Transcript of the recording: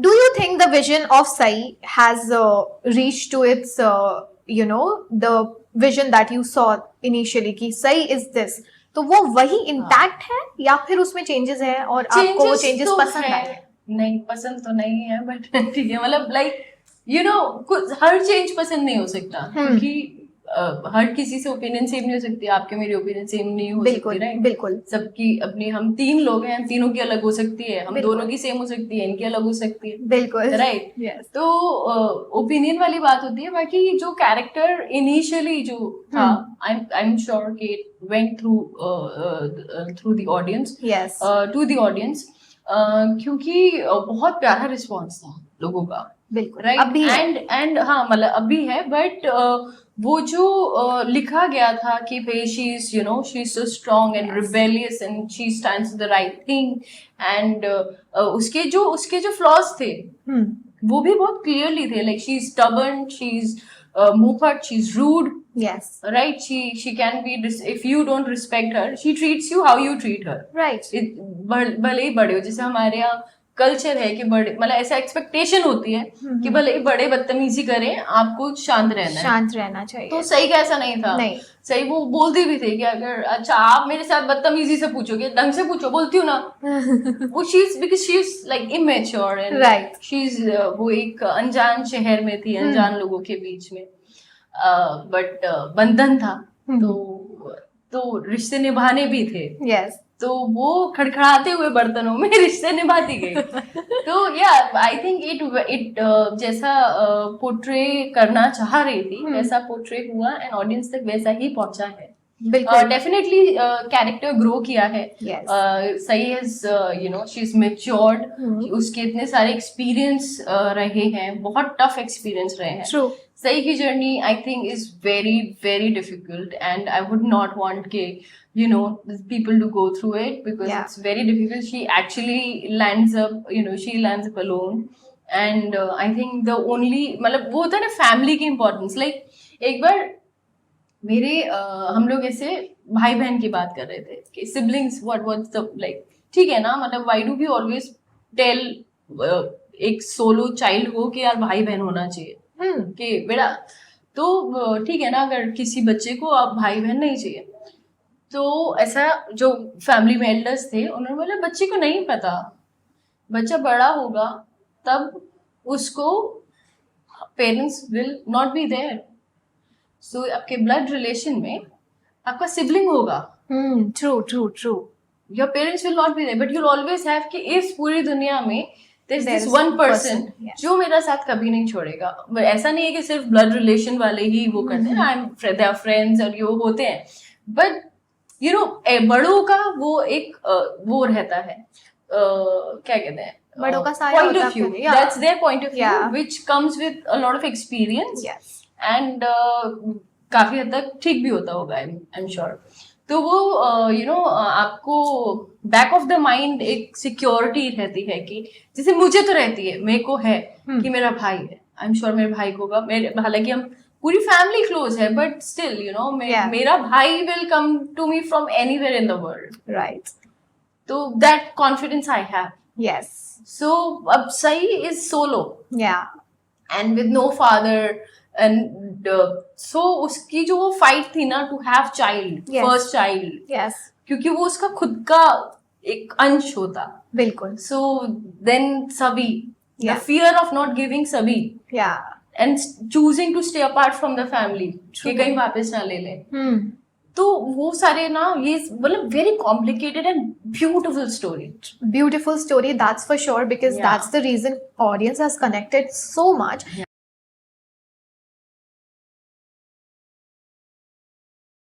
Do you think the vision of Sai has reached to its, the vision that you saw initially कि Sai is this, तो वो वही intact है या फिर उसमें चेंजेस है और आपको वो चेंजेस तो पसंद है। आए? नहीं, पसंद तो नहीं है, बट ठीक है, मतलब लाइक कुछ हर चेंज पसंद नहीं हो सकता, क्योंकि हर किसी से ओपिनियन सेम नहीं हो सकती, आपके मेरी ओपिनियन सेम नहीं हो सकती, राइट? बिल्कुल सबकी अपनी, हम 3 लोग हैं, तीनों की अलग हो सकती है, हम दोनों की सेम हो सकती है, इनकी अलग हो सकती है, बिल्कुल राइट? yes. तो ओपिनियन वाली बात होती है। बाकी जो कैरेक्टर इनिशियली जो था, आई एम श्योर कि it went through the audience, yes. To the audience, क्योंकि बहुत प्यारा रिस्पॉन्स था लोगों का, बिल्कुल राइट? अभी एंड हाँ, मतलब अभी है, बट वो जो लिखा गया था कि भाई she is so strong and rebellious and she stands the right thing, and उसके जो फ्लॉज थे वो भी बहुत क्लियरली थे, like she is stubborn, she is मुफट, she is rude, yes. right? She can be if you don't respect her, she treats you how you treat her, right. भले ही बड़े हो, जैसे हमारे यहाँ कल्चर है कि बड़े, मतलब ऐसा एक्सपेक्टेशन होती है कि भले ही बड़े बदतमीजी करें, आपको शांत रहना चाहिए। तो सही का ऐसा नहीं था, नहीं। सही वो बोलती भी थी कि अगर अच्छा आप मेरे साथ बदतमीजी से पूछोगे, ढंग से पूछो, बोलती हूँ ना। वो because she is like immature and right, she is वो एक अनजान शहर में थी, अनजान लोगों के बीच में, बट बंधन था, तो रिश्ते निभाने भी थे, yes. तो वो खड़खड़ाते हुए बर्तनों में रिश्ते निभाती गई। तो या आई थिंक इट जैसा पोर्ट्रे करना चाह रही थी वैसा पोर्ट्रे हुआ, एंड ऑडियंस तक वैसा ही पहुंचा है। डेफिनेटली कैरेक्टर ग्रो किया है, सही इज शी इज मैच्योर्ड, उसके इतने सारे एक्सपीरियंस रहे हैं, बहुत टफ एक्सपीरियंस रहे हैं। True. सही की journey I think is very very difficult, and I would not want के people to go through it, because it's very difficult. She actually lands up alone, and I think the only, मतलब वो होता है ना family की importance, like एक बार मेरे हम लोग ऐसे भाई बहन की बात कर रहे थे कि सिबलिंग्स व्हाट्स द लाइक, ठीक है ना, मतलब why do we always tell एक सोलो चाइल्ड को कि यार भाई बहन होना चाहिए, कि बेटा, तो ठीक है ना, अगर किसी बच्चे को अब भाई बहन नहीं चाहिए, तो ऐसा जो फैमिली में एल्डर्स थे उन्होंने बोला बच्चे को नहीं पता, बच्चा बड़ा होगा तब उसको parents will not be there, सो आपके ब्लड रिलेशन में आपका सिबलिंग होगा, true, your parents will not be there, but you will always have कि इस पूरी दुनिया में there's this one person जो मेरा साथ कभी नहीं छोड़ेगा। ऐसा नहीं है कि सिर्फ ब्लड रिलेशन वाले ही वो करते हैं, दे आर फ्रेंड्स और ये होते हैं, बट बड़ों का वो एक वो रहता है, क्या कहते हैं, बड़ों का साया point of view, that's their point of view, which comes with a lot of experience, and काफी हद तक ठीक भी होता होगा, I'm sure। तो वो आपको बैक ऑफ द माइंड एक सिक्योरिटी रहती है, कि जैसे मुझे तो रहती है, मेरे को है कि मेरा भाई है, आई एम श्योर मेरे भाई को होगा, हालांकि हम पूरी फैमिली क्लोज है, बट स्टिल मेरा भाई will come to me from anywhere in the world, right? तो that confidence I have, yes. So अब सही is solo, and with no father, and so उसकी जो वो फाइट थी ना to have child, first child, क्योंकि वो उसका खुद का एक अंश होता, बिल्कुल। सो देन सभी, the fear of not giving सभी, and choosing to stay apart from the family, कि कहीं वापस ना ले ले, तो वो सारे ना, ये मतलब very complicated and beautiful story, that's for sure, because that's the reason audience has connected so much.